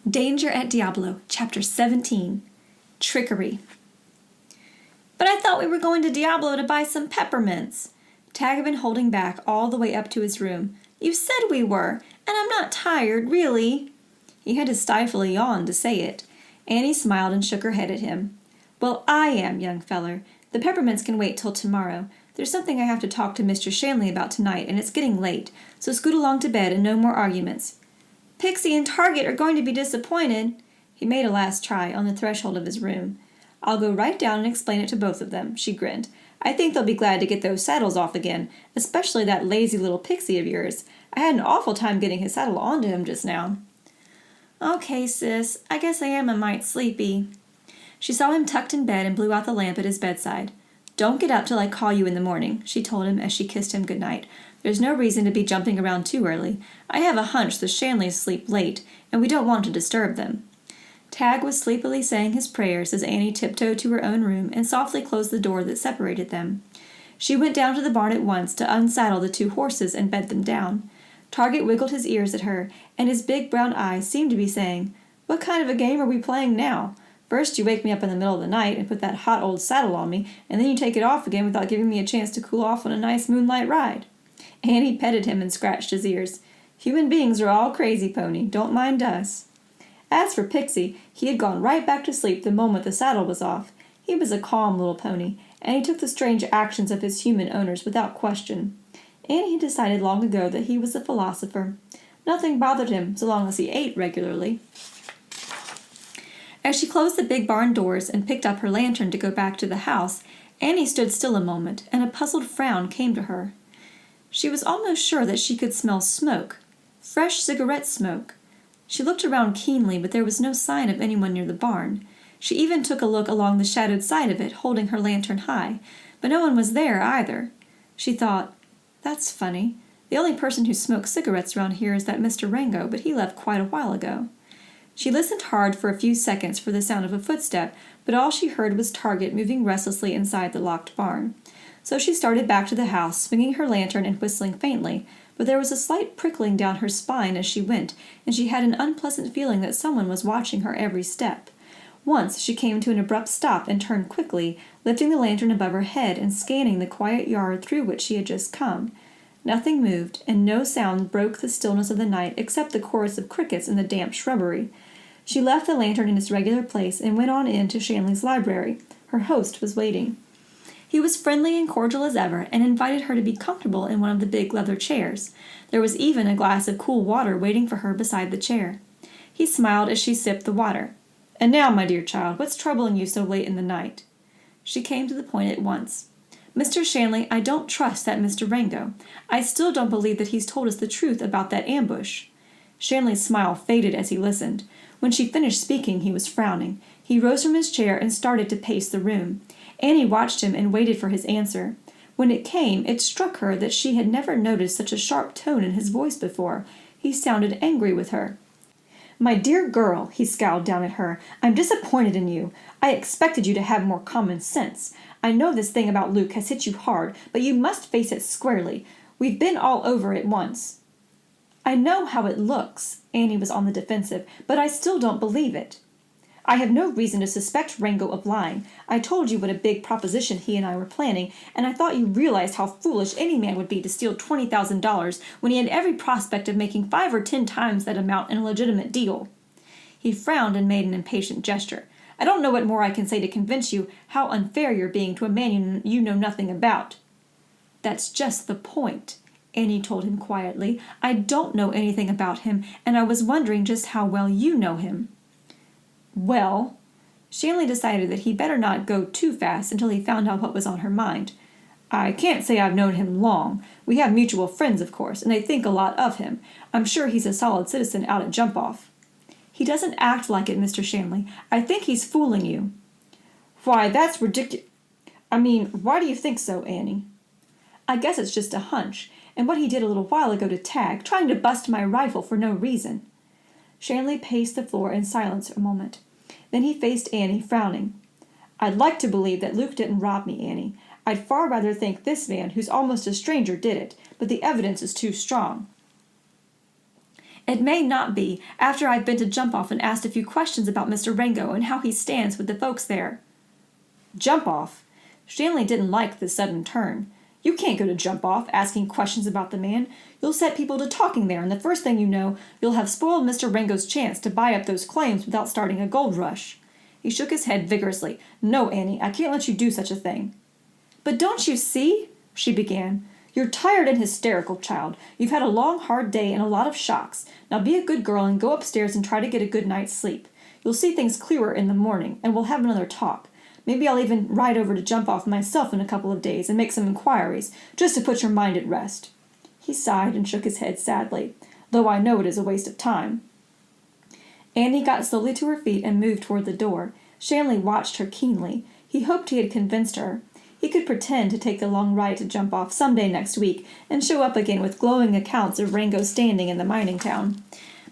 Danger at Diablo, Chapter 17. Trickery. But I thought we were going to Diablo to buy some peppermints. Tag had been holding back all the way up to his room. You said we were, and I'm not tired, really. He had to stifle a yawn to say it. Annie smiled and shook her head at him. Well, I am, young feller. The peppermints can wait till tomorrow. There's something I have to talk to Mr. Shanley about tonight, and it's getting late, so scoot along to bed and no more arguments. Pixie and Target are going to be disappointed. He made a last try on the threshold of his room. I'll go right down and explain it to both of them, she grinned. I think they'll be glad to get those saddles off again, especially that lazy little Pixie of yours. I had an awful time getting his saddle onto him just now. Okay, sis, I guess I am a mite sleepy. She saw him tucked in bed and blew out the lamp at his bedside. Don't get up till I call you in the morning, she told him as she kissed him good night. There's no reason to be jumping around too early. I have a hunch the Shanleys sleep late, and we don't want to disturb them. Tag was sleepily saying his prayers as Annie tiptoed to her own room and softly closed the door that separated them. She went down to the barn at once to unsaddle the two horses and bed them down. Target wiggled his ears at her, and his big brown eyes seemed to be saying, What kind of a game are we playing now? First you wake me up in the middle of the night and put that hot old saddle on me, and then you take it off again without giving me a chance to cool off on a nice moonlight ride. Annie petted him and scratched his ears. Human beings are all crazy, Pony. Don't mind us. As for Pixie, he had gone right back to sleep the moment the saddle was off. He was a calm little pony, and he took the strange actions of his human owners without question. Annie had decided long ago that he was a philosopher. Nothing bothered him so long as he ate regularly. As she closed the big barn doors and picked up her lantern to go back to the house, Annie stood still a moment, and a puzzled frown came to her. She was almost sure that she could smell smoke, fresh cigarette smoke. She looked around keenly, but there was no sign of anyone near the barn. She even took a look along the shadowed side of it, holding her lantern high, but no one was there either. She thought, That's funny. The only person who smokes cigarettes around here is that Mr. Rango, but he left quite a while ago. She listened hard for a few seconds for the sound of a footstep, but all she heard was Target moving restlessly inside the locked barn. So she started back to the house, swinging her lantern and whistling faintly, but there was a slight prickling down her spine as she went, and she had an unpleasant feeling that someone was watching her every step. Once she came to an abrupt stop and turned quickly, lifting the lantern above her head and scanning the quiet yard through which she had just come. Nothing moved, and no sound broke the stillness of the night except the chorus of crickets in the damp shrubbery. She left the lantern in its regular place and went on in to Shanley's library. Her host was waiting. He was friendly and cordial as ever, and invited her to be comfortable in one of the big leather chairs. There was even a glass of cool water waiting for her beside the chair. He smiled as she sipped the water. And now, my dear child, what's troubling you so late in the night? She came to the point at once. Mr. Shanley, I don't trust that Mr. Rango. I still don't believe that he's told us the truth about that ambush. Shanley's smile faded as he listened. When she finished speaking, he was frowning. He rose from his chair and started to pace the room. Annie watched him and waited for his answer. When it came, it struck her that she had never noticed such a sharp tone in his voice before. He sounded angry with her. My dear girl, he scowled down at her, I'm disappointed in you. I expected you to have more common sense. I know this thing about Luke has hit you hard, but you must face it squarely. We've been all over it once. I know how it looks, Annie was on the defensive, but I still don't believe it. I have no reason to suspect Rango of lying. I told you what a big proposition he and I were planning, and I thought you realized how foolish any man would be to steal $20,000 when he had every prospect of making 5 or 10 times that amount in a legitimate deal. He frowned and made an impatient gesture. I don't know what more I can say to convince you how unfair you're being to a man you know nothing about. That's just the point, Annie told him quietly. I don't know anything about him, and I was wondering just how well you know him. Well, Shanley decided that he better not go too fast until he found out what was on her mind. I can't say I've known him long. We have mutual friends, of course, and they think a lot of him. I'm sure he's a solid citizen out at Jump-Off. He doesn't act like it, Mr. Shanley. I think he's fooling you. Why, that's ridiculous. Why do you think so, Annie? I guess it's just a hunch, and what he did a little while ago to Tag, trying to bust my rifle for no reason. Shanley paced the floor in silence a moment. Then he faced Annie, frowning. I'd like to believe that Luke didn't rob me, Annie. I'd far rather think this man, who's almost a stranger, did it, but the evidence is too strong. It may not be, after I've been to Jump Off and asked a few questions about Mr. Rango and how he stands with the folks there." "Jump Off?" Stanley didn't like this sudden turn. "You can't go to Jump Off asking questions about the man. You'll set people to talking there, and the first thing you know, you'll have spoiled Mr. Rango's chance to buy up those claims without starting a gold rush." He shook his head vigorously. "No, Annie, I can't let you do such a thing." "But don't you see?" she began. "You're tired and hysterical, child. You've had a long, hard day and a lot of shocks. Now be a good girl and go upstairs and try to get a good night's sleep. You'll see things clearer in the morning, and we'll have another talk. Maybe I'll even ride over to Jump Off myself in a couple of days and make some inquiries, just to put your mind at rest." He sighed and shook his head sadly, "Though I know it is a waste of time." Annie got slowly to her feet and moved toward the door. Stanley watched her keenly. He hoped he had convinced her. He could pretend to take the long ride to Jump Off some day next week and show up again with glowing accounts of Rango's standing in the mining town.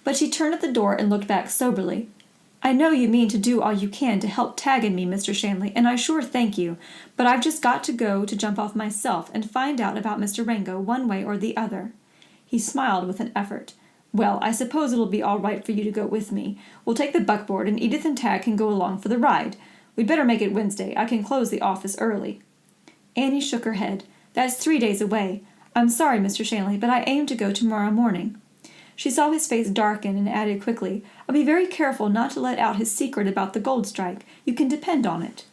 But she turned at the door and looked back soberly. "I know you mean to do all you can to help tag in me, Mr. Stanley, and I sure thank you, but I've just got to go to Jump Off myself and find out about Mr. Rango one way or the other." He smiled with an effort. "Well, I suppose it'll be all right for you to go with me. We'll take the buckboard, and Edith and Tag can go along for the ride. We'd better make it Wednesday. I can close the office early." Annie shook her head. "That's 3 days away. I'm sorry, Mr. Stanley, but I aim to go tomorrow morning." She saw his face darken and added quickly, "I'll be very careful not to let out his secret about the gold strike. You can depend on it."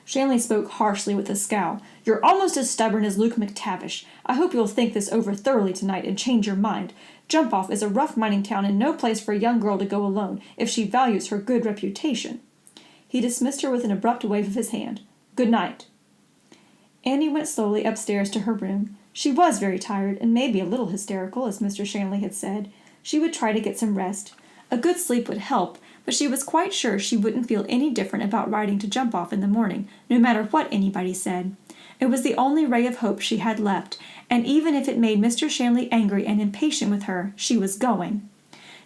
Stanley spoke harshly with a scowl. "You're almost as stubborn as Luke McTavish. I hope you'll think this over thoroughly tonight and change your mind. Jump Off is a rough mining town and no place for a young girl to go alone if she values her good reputation." He dismissed her with an abrupt wave of his hand. "Good night." Annie went slowly upstairs to her room. She was very tired and maybe a little hysterical, as Mr. Stanley had said. She would try to get some rest. A good sleep would help, but she was quite sure she wouldn't feel any different about riding to Jump Off in the morning, no matter what anybody said. It was the only ray of hope she had left, and even if it made Mr. Stanley angry and impatient with her, she was going.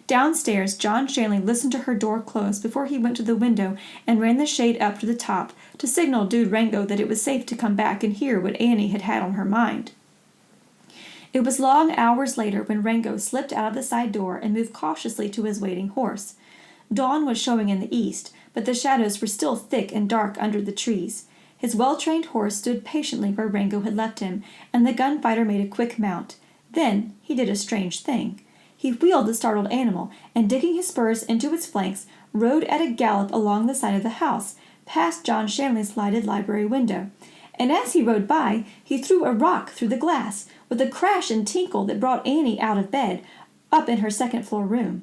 Downstairs, John Stanley listened to her door close before he went to the window and ran the shade up to the top to signal Dude Rango that it was safe to come back and hear what Annie had on her mind. It was long hours later when Rango slipped out of the side door and moved cautiously to his waiting horse. Dawn was showing in the east, but the shadows were still thick and dark under the trees. His well-trained horse stood patiently where Rango had left him, and the gunfighter made a quick mount. Then he did a strange thing. He wheeled the startled animal, and digging his spurs into its flanks, rode at a gallop along the side of the house, past John Stanley's lighted library window. And as he rode by, he threw a rock through the glass, with a crash and tinkle that brought Annie out of bed, up in her second-floor room.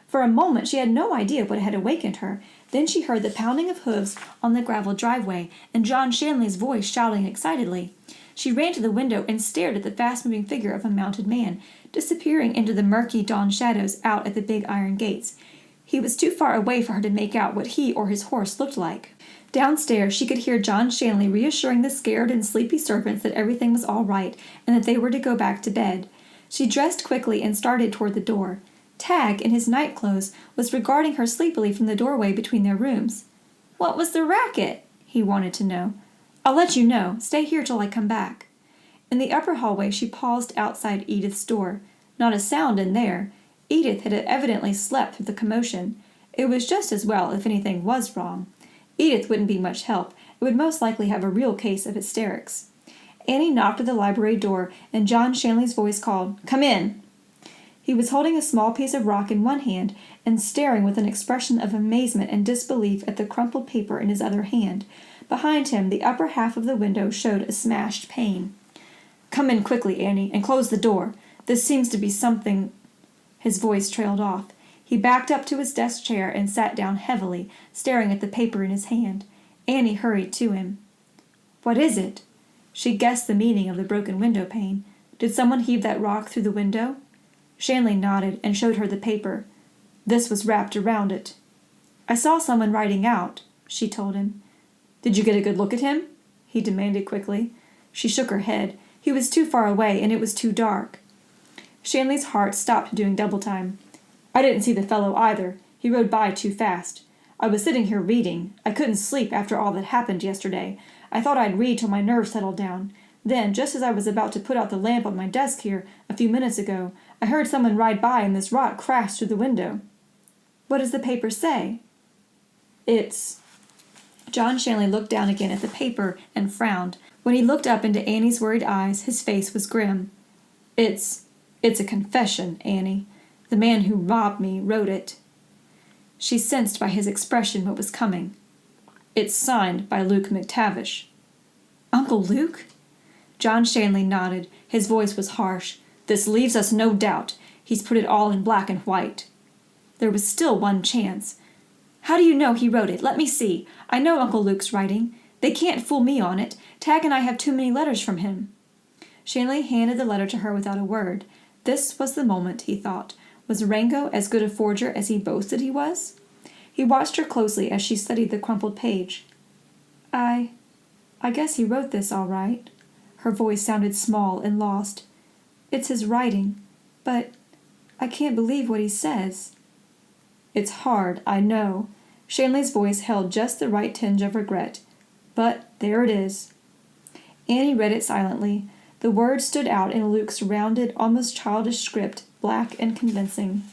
For a moment she had no idea what had awakened her. Then she heard the pounding of hooves on the gravel driveway, and John Stanley's voice shouting excitedly. She ran to the window and stared at the fast-moving figure of a mounted man, disappearing into the murky dawn shadows out at the big iron gates. He was too far away for her to make out what he or his horse looked like. Downstairs she could hear John Stanley reassuring the scared and sleepy servants that everything was all right and that they were to go back to bed. She dressed quickly and started toward the door. Tag, in his night clothes, was regarding her sleepily from the doorway between their rooms. "What was the racket?" he wanted to know. "I'll let you know. Stay here till I come back." In the upper hallway she paused outside Edith's door. Not a sound in there. Edith had evidently slept through the commotion. It was just as well if anything was wrong. Edith wouldn't be much help. It would most likely have a real case of hysterics. Annie knocked at the library door, and John Stanley's voice called, "Come in." He was holding a small piece of rock in one hand and staring with an expression of amazement and disbelief at the crumpled paper in his other hand. Behind him, the upper half of the window showed a smashed pane. "Come in quickly, Annie, and close the door. This seems to be something—" His voice trailed off. He backed up to his desk chair and sat down heavily, staring at the paper in his hand. Annie hurried to him. "What is it?" She guessed the meaning of the broken window pane. Did someone heave that rock through the window? Stanley nodded and showed her the paper. This was wrapped around it. "I saw someone riding out," she told him. "Did you get a good look at him?" he demanded quickly. She shook her head. He was too far away, and it was too dark. Stanley's heart stopped doing double time. "I didn't see the fellow either. He rode by too fast. I was sitting here reading. I couldn't sleep after all that happened yesterday. I thought I'd read till my nerves settled down. Then, just as I was about to put out the lamp on my desk here, a few minutes ago, I heard someone ride by and this rock crashed through the window." "What does the paper say?" "It's—" John Shanley looked down again at the paper and frowned. When he looked up into Annie's worried eyes, his face was grim. It's a confession, Annie. The man who robbed me wrote it." She sensed by his expression what was coming. "It's signed by Luke McTavish." "Uncle Luke?" John Shanley nodded. His voice was harsh. "This leaves us no doubt. He's put it all in black and white." There was still one chance. "How do you know he wrote it? Let me see. I know Uncle Luke's writing. They can't fool me on it. Tag and I have too many letters from him." Shanley handed the letter to her without a word. This was the moment, he thought. Was Rango as good a forger as he boasted he was? He watched her closely as she studied the crumpled page. I guess he wrote this all right." Her voice sounded small and lost. "It's his writing, but I can't believe what he says." "It's hard, I know." Shanley's voice held just the right tinge of regret. "But there it is." Annie read it silently. The words stood out in Luke's rounded, almost childish script, black and convincing.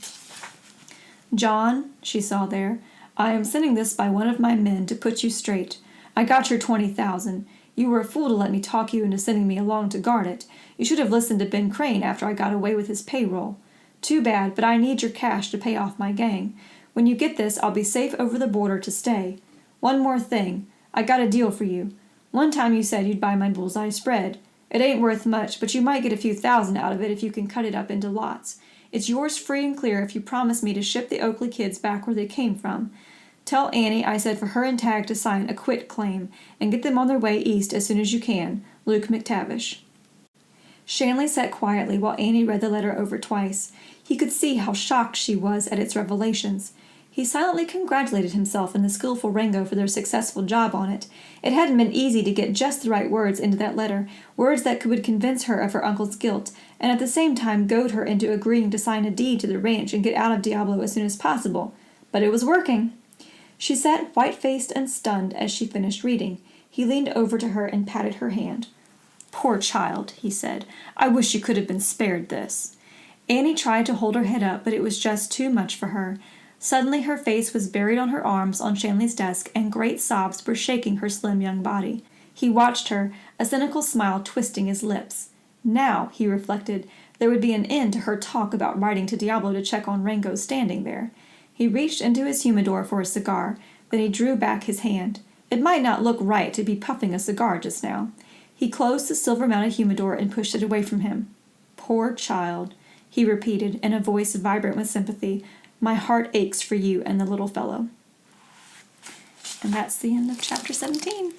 "John," she saw there, "I am sending this by one of my men to put you straight. I got your 20,000. You were a fool to let me talk you into sending me along to guard it. You should have listened to Ben Crane after I got away with his payroll. Too bad, but I need your cash to pay off my gang. When you get this, I'll be safe over the border to stay. One more thing. I got a deal for you. One time you said you'd buy my bullseye spread. It ain't worth much, but you might get a few thousand out of it if you can cut it up into lots. It's yours free and clear if you promise me to ship the Oakley kids back where they came from. Tell Annie I said for her and Tag to sign a quit claim, and get them on their way east as soon as you can. Luke McTavish." Shanley sat quietly while Annie read the letter over twice. He could see how shocked she was at its revelations. He silently congratulated himself and the skillful Rango for their successful job on it. It hadn't been easy to get just the right words into that letter, words that would convince her of her uncle's guilt, and at the same time goad her into agreeing to sign a deed to the ranch and get out of Diablo as soon as possible. But it was working. She sat white-faced and stunned as she finished reading. He leaned over to her and patted her hand. "Poor child," he said. "I wish you could have been spared this." Annie tried to hold her head up, but it was just too much for her. Suddenly her face was buried on her arms on Shanley's desk, and great sobs were shaking her slim young body. He watched her, a cynical smile twisting his lips. Now, he reflected, there would be an end to her talk about riding to Diablo to check on Rango standing there. He reached into his humidor for a cigar, then he drew back his hand. It might not look right to be puffing a cigar just now. He closed the silver-mounted humidor and pushed it away from him. "Poor child," he repeated in a voice vibrant with sympathy. "My heart aches for you and the little fellow." And that's the end of chapter 17.